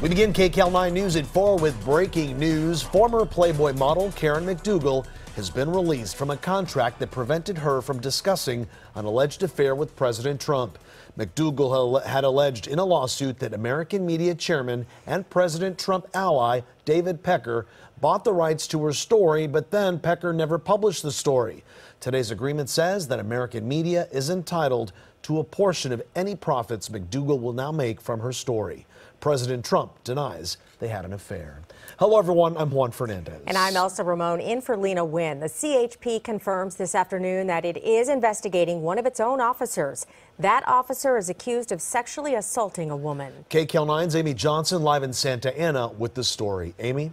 We begin KCAL9 News at 4 with breaking news. Former Playboy model Karen McDougal has been released from a contract that prevented her from discussing an alleged affair with President Trump. McDougal had alleged in a lawsuit that American media chairman and President Trump ally David Pecker bought the rights to her story, but then Pecker never published the story. Today's agreement says that American media is entitled to a portion of any profits McDougal will now make from her story. President Trump denies they had an affair. Hello, everyone. I'm Juan Fernandez. And I'm Elsa Ramon in for Lena Wynn. The CHP confirms this afternoon that it is investigating one of its own officers. That officer is accused of sexually assaulting a woman. KCAL9's Amy Johnson live in Santa Ana with the story. Amy?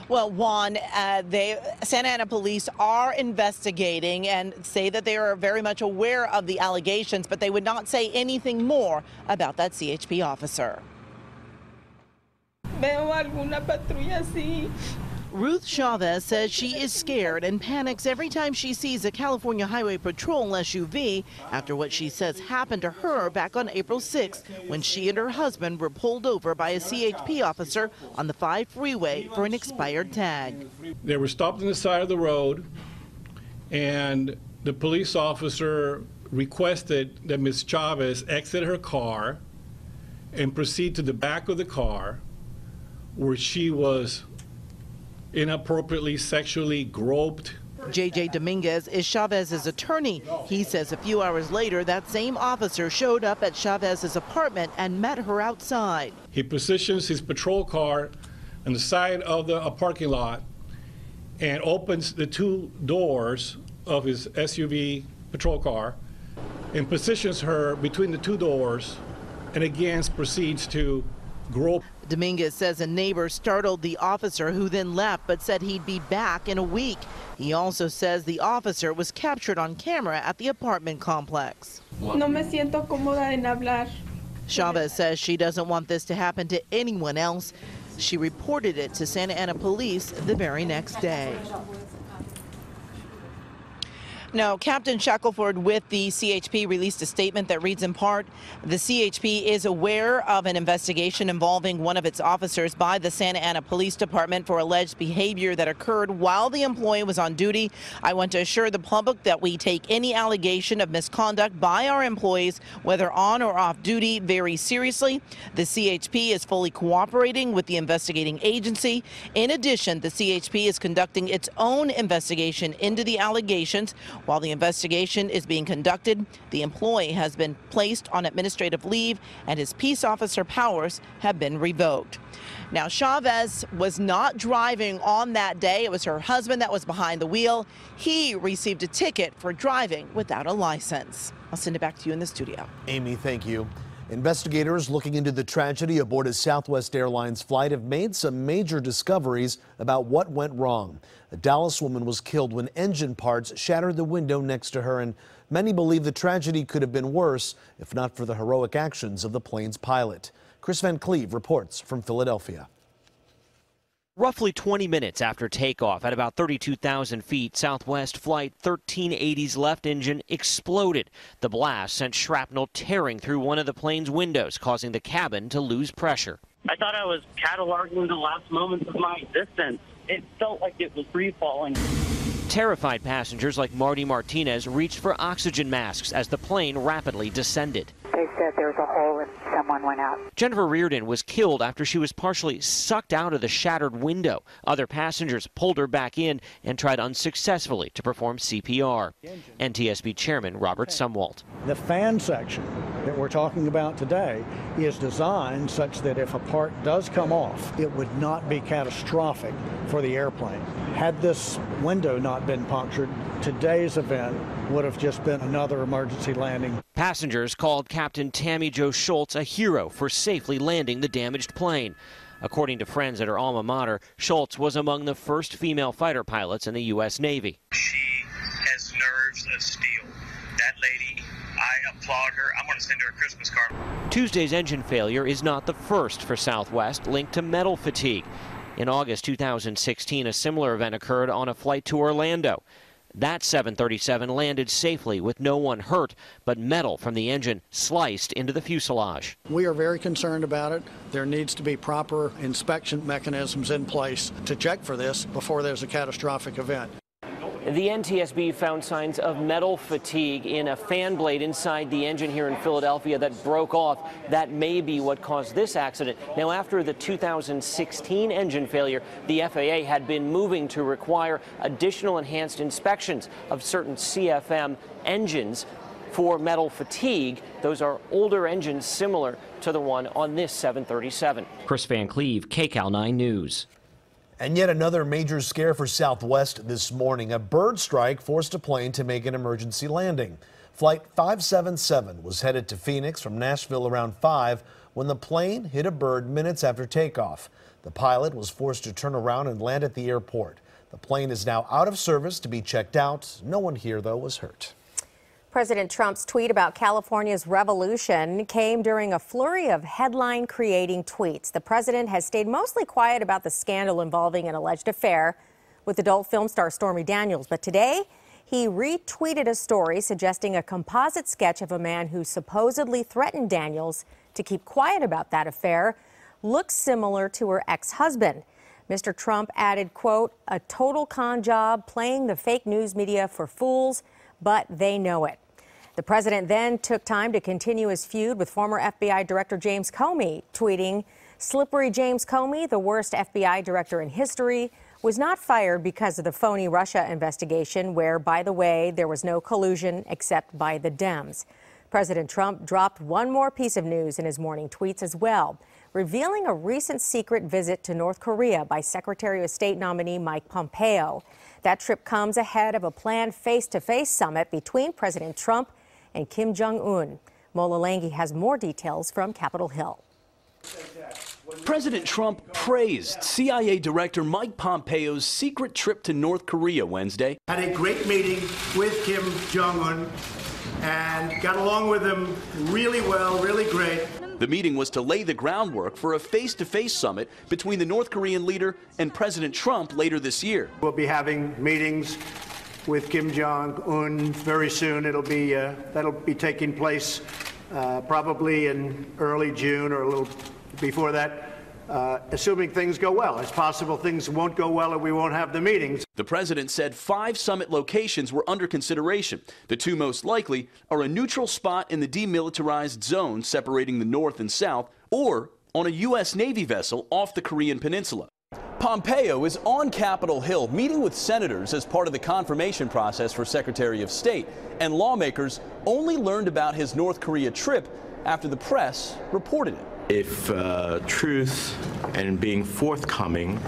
Well, Juan, Santa Ana police are investigating and say that they are very much aware of the allegations, but they would not say anything more about that CHP officer. Ruth Chavez says she is scared and panics every time she sees a California Highway Patrol SUV after what she says happened to her back on April 6th when she and her husband were pulled over by a CHP officer on the 5 freeway for an expired tag. They were stopped on the side of the road, and the police officer requested that Ms. Chavez exit her car and proceed to the back of the car where she was inappropriately sexually groped. J.J. Dominguez is Chavez's attorney. He says a few hours later that same officer showed up at Chavez's apartment and met her outside. He positions his patrol car on the side of the parking lot and opens the 2 doors of his SUV patrol car and positions her between the 2 doors and again proceeds to grope. Dominguez says a neighbor startled the officer, who then left but said he'd be back in a week. He also says the officer was captured on camera at the apartment complex. No me siento cómoda en hablar. Chavez says she doesn't want this to happen to anyone else. She reported it to Santa Ana police the very next day. Now, Captain Shackelford with the CHP released a statement that reads in part, the CHP is aware of an investigation involving one of its officers by the Santa Ana Police Department for alleged behavior that occurred while the employee was on duty. I want to assure the public that we take any allegation of misconduct by our employees, whether on or off duty, very seriously. The CHP is fully cooperating with the investigating agency. In addition, the CHP is conducting its own investigation into the allegations. While the investigation is being conducted, the employee has been placed on administrative leave and his peace officer powers have been revoked. Now, Chavez was not driving on that day. It was her husband that was behind the wheel. He received a ticket for driving without a license. I'll send it back to you in the studio. Amy, thank you. Investigators looking into the tragedy aboard a Southwest Airlines flight have made some major discoveries about what went wrong. A Dallas woman was killed when engine parts shattered the window next to her, and many believe the tragedy could have been worse if not for the heroic actions of the plane's pilot. Chris Van Cleve reports from Philadelphia. Roughly 20 minutes after takeoff at about 32,000 feet, Southwest Flight 1380's left engine exploded. The blast sent shrapnel tearing through one of the plane's windows, causing the cabin to lose pressure. I thought I was cataloging the last moments of my existence. It felt like it was free falling. Terrified passengers like Marty Martinez reached for oxygen masks as the plane rapidly descended. They said there was a hole and someone went out. Jennifer Reardon was killed after she was partially sucked out of the shattered window. Other passengers pulled her back in and tried unsuccessfully to perform CPR. NTSB Chairman Robert Sumwalt. The fan section that we're talking about today is designed such that if a part does come off, it would not be catastrophic for the airplane. Had this window not been punctured, today's event would have just been another emergency landing. Passengers called Captain Tammy Jo Schultz a hero for safely landing the damaged plane. According to friends at her alma mater, Schultz was among the first female fighter pilots in the U.S. Navy. She has nerves of steel. That lady, I applaud her. I'm going to send her a Christmas card. Tuesday's engine failure is not the first for Southwest linked to metal fatigue. In August 2016, a similar event occurred on a flight to Orlando. That 737 landed safely with no one hurt, but metal from the engine sliced into the fuselage. We are very concerned about it. There needs to be proper inspection mechanisms in place to check for this before there's a catastrophic event. The NTSB found signs of metal fatigue in a fan blade inside the engine here in Philadelphia that broke off. That may be what caused this accident. Now, after the 2016 engine failure, the FAA had been moving to require additional enhanced inspections of certain CFM engines for metal fatigue. Those are older engines similar to the one on this 737. Chris Van Cleve, KCAL9 News. And yet another major scare for Southwest this morning. A bird strike forced a plane to make an emergency landing. Flight 577 was headed to Phoenix from Nashville around 5 when the plane hit a bird minutes after takeoff. The pilot was forced to turn around and land at the airport. The plane is now out of service to be checked out. No one here, though, was hurt. President Trump's tweet about California's revolution came during a flurry of headline-creating tweets. The president has stayed mostly quiet about the scandal involving an alleged affair with adult film star Stormy Daniels. But today, he retweeted a story suggesting a composite sketch of a man who supposedly threatened Daniels to keep quiet about that affair looks similar to her ex-husband. Mr. Trump added, quote, "a total con job playing the fake news media for fools, but they know it." The president then took time to continue his feud with former FBI Director James Comey, tweeting, "Slippery James Comey, the worst FBI director in history, was not fired because of the phony Russia investigation where, by the way, there was no collusion except by the Dems." President Trump dropped one more piece of news in his morning tweets as well, revealing a recent secret visit to North Korea by Secretary of State nominee Mike Pompeo. That trip comes ahead of a planned face-to-face summit between President Trump and Kim Jong-un. Mola Lenghi has more details from Capitol Hill. President Trump praised CIA Director Mike Pompeo's secret trip to North Korea Wednesday. Had a great meeting with Kim Jong-un and got along with him really well, really great. The meeting was to lay the groundwork for a face-to-face summit between the North Korean leader and President Trump later this year. We'll be having meetings with Kim Jong-un very soon. That'll be taking place probably in early June or a little before that, assuming things go well. It's possible things won't go well and we won't have the meetings. The president said 5 summit locations were under consideration. The 2 most likely are a neutral spot in the demilitarized zone separating the North and South, or on a U.S. Navy vessel off the Korean peninsula. Pompeo is on Capitol Hill meeting with senators as part of the confirmation process for Secretary of State, and lawmakers only learned about his North Korea trip after the press reported it. If truth and being forthcoming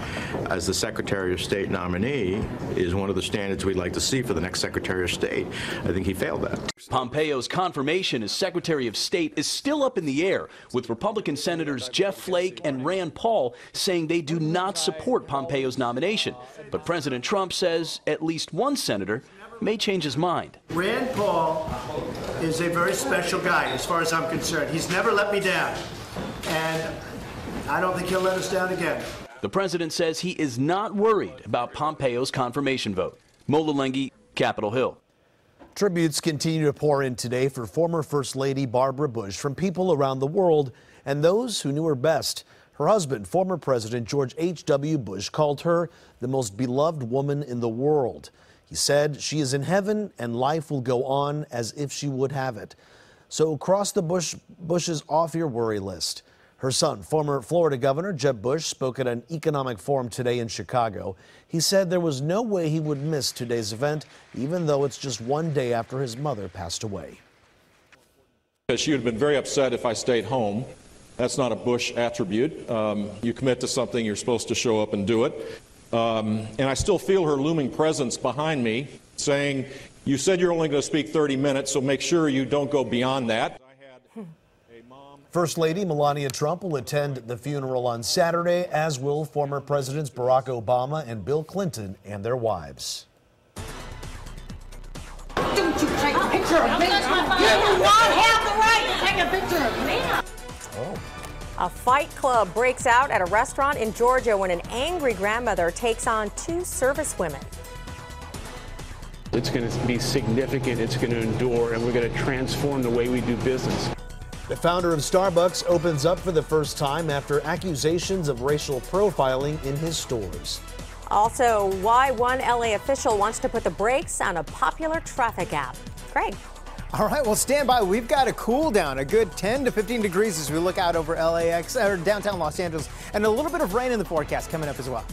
as the Secretary of State nominee is one of the standards we'd like to see for the next Secretary of State, I think he failed that. Pompeo's confirmation as Secretary of State is still up in the air, with Republican Senators Jeff Flake and Rand Paul saying they do not support Pompeo's nomination. But President Trump says at least one senator may change his mind. Rand Paul is a very special guy as far as I'm concerned. He's never let me down. And I don't think he'll let us down again. The president says he is not worried about Pompeo's confirmation vote. Mola Lenghi, Capitol Hill. Tributes continue to pour in today for former First Lady Barbara Bush from people around the world and those who knew her best. Her husband, former President George H.W. Bush, called her the most beloved woman in the world. He said she is in heaven and life will go on as if she would have it. So cross the Bush's off your worry list. Her son, former Florida Governor Jeb Bush, spoke at an economic forum today in Chicago. He said there was no way he would miss today's event, even though it's just one day after his mother passed away. She would have been very upset if I stayed home. That's not a Bush attribute. You commit to something, you're supposed to show up and do it. And I still feel her looming presence behind me saying, "You said you're only going to speak 30 minutes, so make sure you don't go beyond that." First Lady Melania Trump will attend the funeral on Saturday, as will former Presidents Barack Obama and Bill Clinton and their wives. Don't you take a picture of me? You do not have the right to take a picture of me. A fight club breaks out at a restaurant in Georgia when an angry grandmother takes on 2 service women. It's going to be significant, it's going to endure, and we're going to transform the way we do business. The founder of Starbucks opens up for the first time after accusations of racial profiling in his stores. Also, why one LA official wants to put the brakes on a popular traffic app. Greg. All right, well, stand by. We've got a cool down, a good 10 to 15 degrees as we look out over LAX or downtown Los Angeles, and a little bit of rain in the forecast coming up as well.